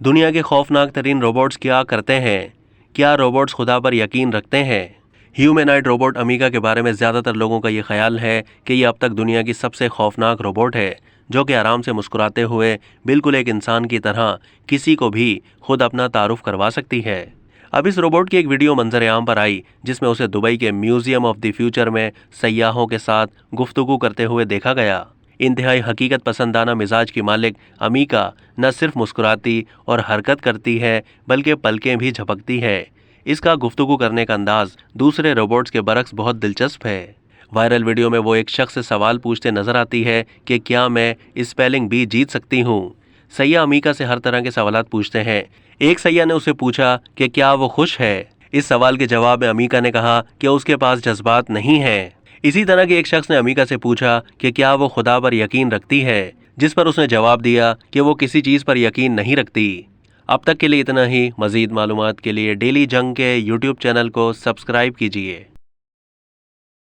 دنیا کے خوفناک ترین روبوٹس کیا کرتے ہیں؟ کیا روبوٹس خدا پر یقین رکھتے ہیں؟ ہیومینائڈ روبوٹ امیگا کے بارے میں زیادہ تر لوگوں کا یہ خیال ہے کہ یہ اب تک دنیا کی سب سے خوفناک روبوٹ ہے، جو کہ آرام سے مسکراتے ہوئے بالکل ایک انسان کی طرح کسی کو بھی خود اپنا تعارف کروا سکتی ہے۔ اب اس روبوٹ کی ایک ویڈیو منظر عام پر آئی جس میں اسے دبئی کے میوزیم آف دی فیوچر میں سیاحوں کے ساتھ گفتگو کرتے ہوئے دیکھا گیا۔ انتہائی حقیقت پسندانہ مزاج کی مالک امیکا نہ صرف مسکراتی اور حرکت کرتی ہے بلکہ پلکیں بھی جھپکتی ہے۔ اس کا گفتگو کرنے کا انداز دوسرے روبوٹس کے برعکس بہت دلچسپ ہے۔ وائرل ویڈیو میں وہ ایک شخص سے سوال پوچھتے نظر آتی ہے کہ کیا میں اسپیلنگ بی جیت سکتی ہوں؟ سیاح امیکا سے ہر طرح کے سوالات پوچھتے ہیں۔ ایک سیاح نے اسے پوچھا کہ کیا وہ خوش ہے؟ اس سوال کے جواب میں امیکا نے کہا کہ اس کے پاس جذبات نہیں ہیں۔ اسی طرح کے ایک شخص نے امیکا سے پوچھا کہ کیا وہ خدا پر یقین رکھتی ہے، جس پر اس نے جواب دیا کہ وہ کسی چیز پر یقین نہیں رکھتی۔ اب تک کے لیے اتنا ہی۔ مزید معلومات کے لیے ڈیلی جنگ کے یوٹیوب چینل کو سبسکرائب کیجیے۔